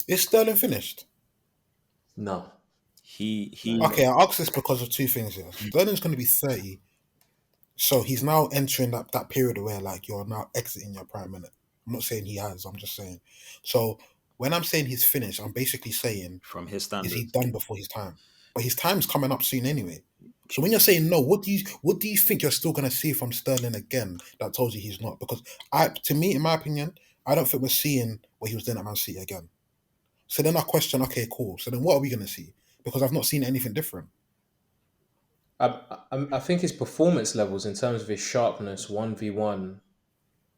Is Sterling finished? No. He Okay, I ask this because of two things here. Sterling's going to be 30, so he's now entering that period where like you're now exiting your prime minute. I'm not saying he has. I'm just saying. So when I'm saying he's finished, I'm basically saying from his is he standards. done before his time? But his time's coming up soon anyway. So when you're saying no, what do you think you're still going to see from Sterling again that tells you he's not? Because to me, in my opinion, I don't think we're seeing what he was doing at Man City again. So then I question, okay, cool. So then what are we going to see? Because I've not seen anything different. I think his performance levels in terms of his sharpness, 1v1,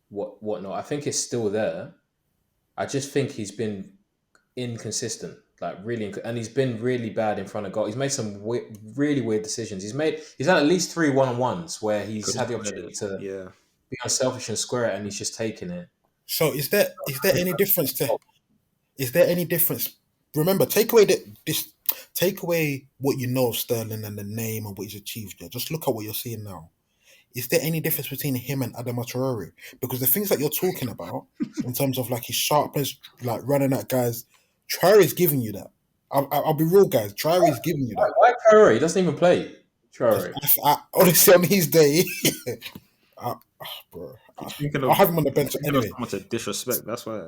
whatnot, I think it's still there. I just think he's been inconsistent, like really, and he's been really bad in front of goal. He's made some really weird decisions. He's had at least 3 1-on-1s where he's Could had have the squared opportunity it. to Yeah. be unselfish and square it, and he's just taken it. So is there any difference to is there any difference? Remember, take away what you know of Sterling and the name and what he's achieved there. Just look at what you're seeing now. Is there any difference between him and Adama Traore? Because the things that you're talking about, in terms of like his sharpness, like running at guys, Traore is giving you that. I'll be real, guys. Traore is giving you that. Why Traore? He doesn't even play. Traore. Honestly, on his day, I, bro, You're thinking I'll of have him on the bench thinking of anyway. someone to disrespect. That's why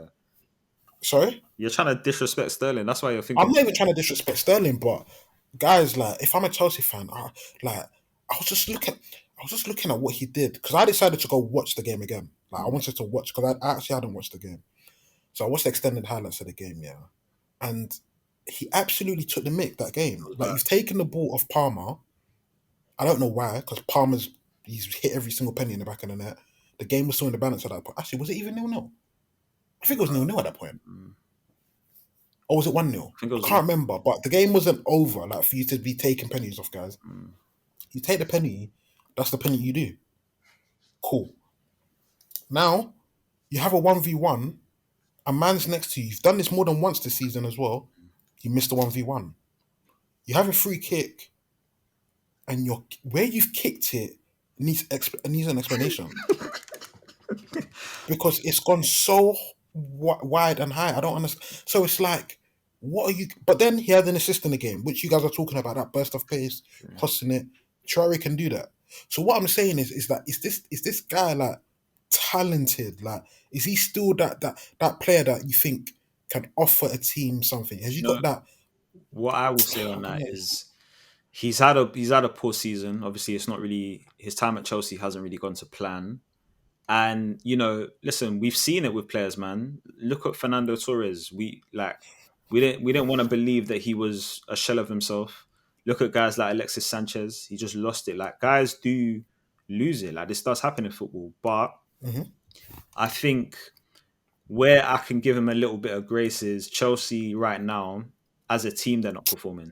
Sorry, you're trying to disrespect Sterling. That's why you're I'm thinking. not even trying to disrespect Sterling, but guys, like, if I'm a Chelsea fan, like, I was just looking, I was just looking at what he did because I decided to go watch the game again. Like, I wanted to watch because I actually hadn't watched the game, so I watched the extended highlights of the game, yeah, and he absolutely took the mick that game. Like, you've taken the ball off Palmer. I don't know why, because he's hit every single penny in the back of the net. The game was still in the balance at that point. Actually, was it even 0-0? I think it was 0-0 at that point. Mm. Or was it 1-0? I think it I was. can't remember, but the game wasn't over. Like for you to be taking pennies off, guys. Mm. You take the penny, that's the penny you do. Cool. Now you have a 1v1. A man's next to you. You've done this more than once this season as well. You missed the 1v1. You have a free kick, and where you've kicked it needs an explanation because it's gone so wide and high. I don't understand. So it's like, what are you? But then he had an assist in the game, which you guys are talking about, that burst of pace, crossing it. Traore can do that. So what I'm saying is that is this guy like talented? Like, is he still that player that you think can offer a team something? Has you No, got that? what I will say I on don't that know. is he's had a poor season. Obviously, it's not really his time at Chelsea hasn't really gone to plan. And listen, we've seen it with players, man. Look at Fernando Torres. We didn't want to believe that he was a shell of himself. Look at guys like Alexis Sanchez. He just lost it. Like guys do lose it. Like this does happen in football. But Mhm. I think where I can give him a little bit of grace is Chelsea right now. As a team, they're not performing.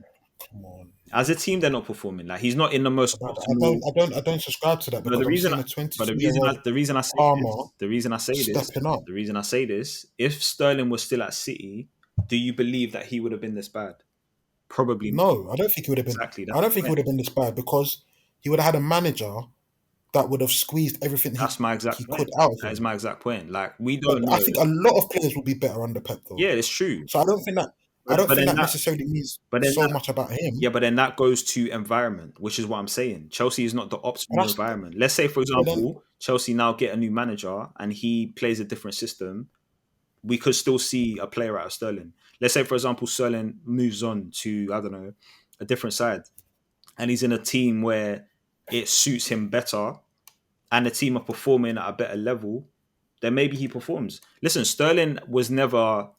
Come on. As a team, they're not performing. Like he's not in the most But optimal. I don't subscribe to that But because the I'm reason, seeing a but 22 year old the reason I say Palmer this, the reason I say this, stepping up. the reason I say this, if Sterling was still at City, do you believe that he would have been this bad? Probably not. No, I don't think he would have been. Exactly. I That's don't the think he point. would have been this bad because he would have had a manager that would have squeezed everything That's my exact he point. could out of That is him. my exact point. Like we But don't I know. think a lot of players will be better under Pep though. Yeah, it's true. So I don't think that But then that, necessarily means but then so that, much about him. yeah, but then that goes to environment, which is what I'm saying. Chelsea is not the But optimal that's environment. Let's say, for but then example, Chelsea now get a new manager and he plays a different system. We could still see a player out of Sterling. Let's say, for example, Sterling moves on to, I don't know, a different side, and he's in a team where it suits him better, and the team are performing at a better level, then maybe he performs. Listen, Sterling was never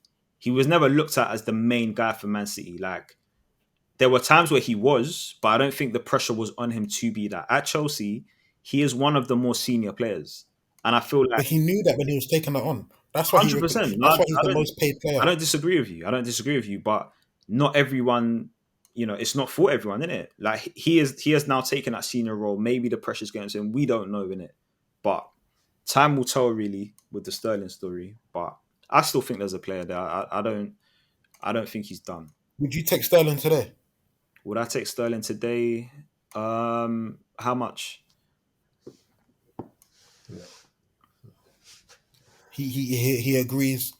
looked at as the main guy for Man City. Like there were times where he was, but I don't think the pressure was on him to be that. At Chelsea, he is one of the more senior players, and I feel like but he knew that when he was taking it on. That's why 100%. No, that's why he's the most paid I player. don't disagree with you. I don't disagree with you, but not everyone. It's not for everyone, is it? Like he has now taken that senior role. Maybe the pressure's going to him. We don't know, innit? But time will tell, really, with the Sterling story. But I still think there's a player there. I don't think he's done. Would you take Sterling today? Would I take Sterling today? How much? He agrees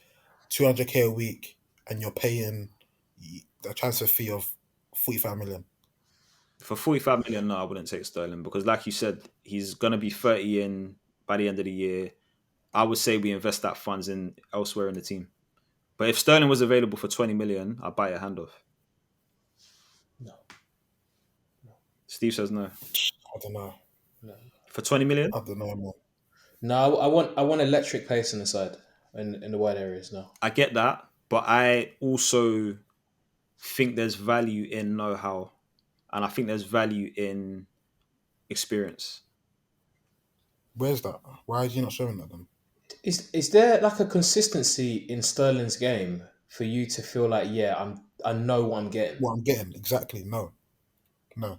200k a week and you're paying a transfer fee of 45 million. For 45 million, no, I wouldn't take Sterling because, like you said, he's gonna be 30 in by the end of the year. I would say we invest that funds in elsewhere in the team. But if Sterling was available for 20 million, I'd buy a hand off. No, Steve says no. I don't know. no, For 20 million? I don't know, man. no. I want electric pace in the side in the wide areas now. I get that, but I also think there's value in know-how, and I think there's value in experience. Where's that? Why is he not showing that then? Is there like a consistency in Sterling's game for you to feel like, yeah, I know what I'm getting? What I'm getting exactly? No. And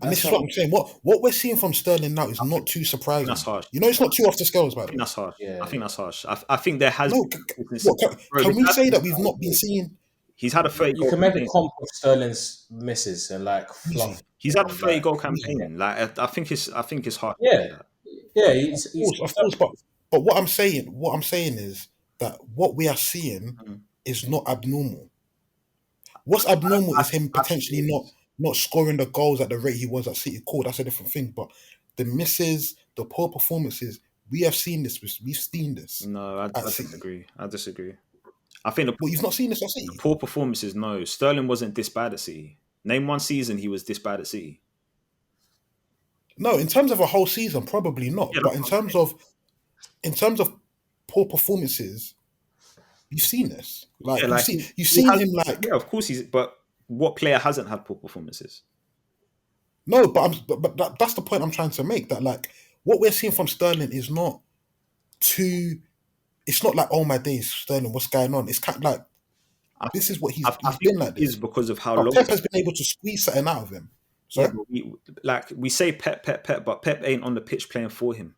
That's this is not. what I'm saying. What we're seeing from Sterling now is not too That's surprising. harsh. You know, it's not too off the scales, by I the think way. that's harsh. I Yeah. think that's harsh. I think there has No, been what, Bro, can this we has say been- that we've not been seeing He's had a 30 You goal can make a campaign. comp of Sterling's misses and like easy? fluff. He's had a And 30 like, goal campaign. Like I think it's hard to yeah, say that. yeah. Of course, but what I'm saying is that what we are seeing Mm. is not abnormal. What's abnormal is him potentially not scoring the goals at the rate he was at City. Cool, that's a different thing. But the misses, the poor performances, we have seen this. We've seen this No, at I City. disagree. I disagree. I think Well, you've not seen this at the City. poor performances, no. Sterling wasn't this bad at City. Name one season he was this bad at City. No, in terms of a whole season, probably not. Yeah, But that's what I'm saying. in terms of poor performances, you've seen this. Like Yeah, like you've he seen has, him like yeah, of course he's. But what player hasn't had poor performances? no, but that's the point I'm trying to make. That like what we're seeing from Sterling is not too. It's not like, oh my days, Sterling, what's going on? It's kind of like I, this is what I he's think been like it is this. because of how But low. Pep has been able to squeeze something out of him. Yeah, Sorry? but we say Pep, but Pep ain't on the pitch playing for him.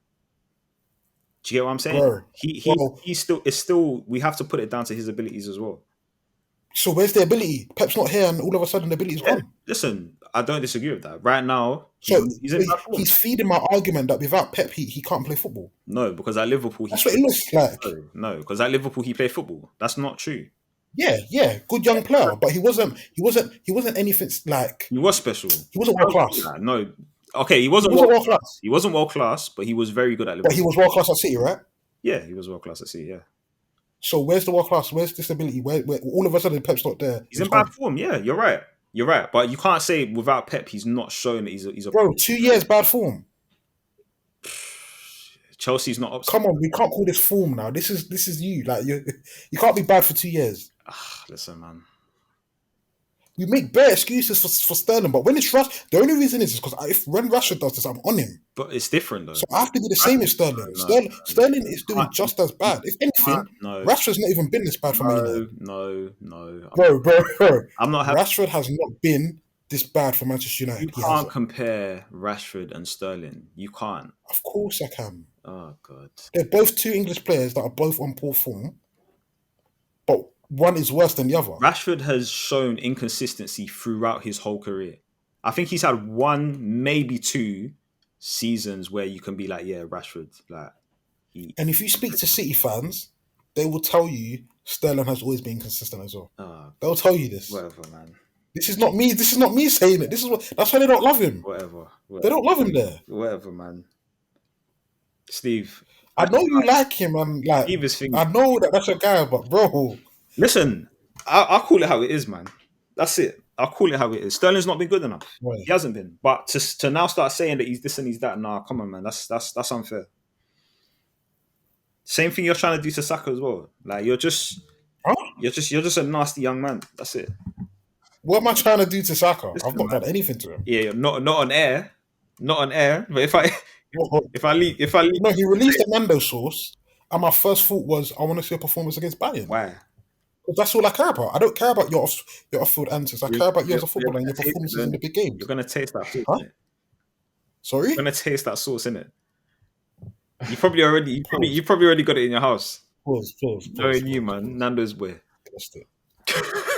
Do you get what I'm saying? Bro. Bro, He's still. It's still. We have to put it down to his abilities as well. so where's the ability? Pep's not here and all of a sudden the ability's Yeah, gone. listen, I don't disagree with that. Right now, So he's in bad form. he's feeding my argument that without Pep he can't play football. No, because at Liverpool he That's what it looks like. no, because at Liverpool he played football. That's not true. Yeah, good young player, but he wasn't anything like He was special. he wasn't world class. No, okay, he He wasn't wasn't world, world class, he wasn't world class, but he was very good at but he Liverpool. was world class at City, right? Yeah, he was world class at City. Yeah, So where's the world class? Where's this ability? Where all of a sudden Pep's not there? he's It's in bad gone. form. Yeah, you're right. You're right, but you can't say without Pep he's not showing that he's a Bro, 2 years bad form. Chelsea's not up. Come on, we can't call this form now. This is you. Like you can't be bad for 2 years. Listen, man. We make bare excuses for Sterling, but when it's Rush, the only reason is because when Rashford does this, I'm on him. But it's different though. So I have to be the same as Sterling. No. Sterling is doing just as bad. If anything, No. Rashford's not even been this bad for Man United. No. Bro. I'm not happy. Rashford has not been this bad for Manchester You United. He can't hasn't. compare Rashford and Sterling. You can't. Of course I can. Oh god. They're both two English players that are both on poor form, but one is worse than the other. Rashford has shown inconsistency throughout his whole career. I think he's had one, maybe two seasons where you can be like, yeah, Rashford. Like, And if you speak to City fans, they will tell you Sterling has always been consistent as well. They'll tell you this. Whatever, man. This is not me. This is not me saying it. That's why they don't love him. Whatever. They don't love him there. Whatever, man. Steve. I know you like him, and like Steve is thinking. I know that's your guy, but bro, Listen, I'll call it how it is, man. That's it. I'll call it how it is. Sterling's not been good enough. Right. He hasn't been. But to now start saying that he's this and he's that, nah, come on, man. That's unfair. Same thing you're trying to do to Saka as well. Like you're just a nasty young man. That's it. What am I trying to do to Saka? Listen, I've not man. done anything to him. Yeah, not on air. Not on air. But if I leave No, he released the Mando sauce, and my first thought was, I want to see a performance against Bayern. why? Because that's all I care about. I don't care about your off-field answers. I care about you as a footballer and your You're gonna performances taste in the big games. You're gonna taste that sauce, Huh? innit? Sorry? You're gonna taste that sauce, innit? You probably already got it in your house. Pause. Knowing you, man. Nando's boy. That's it.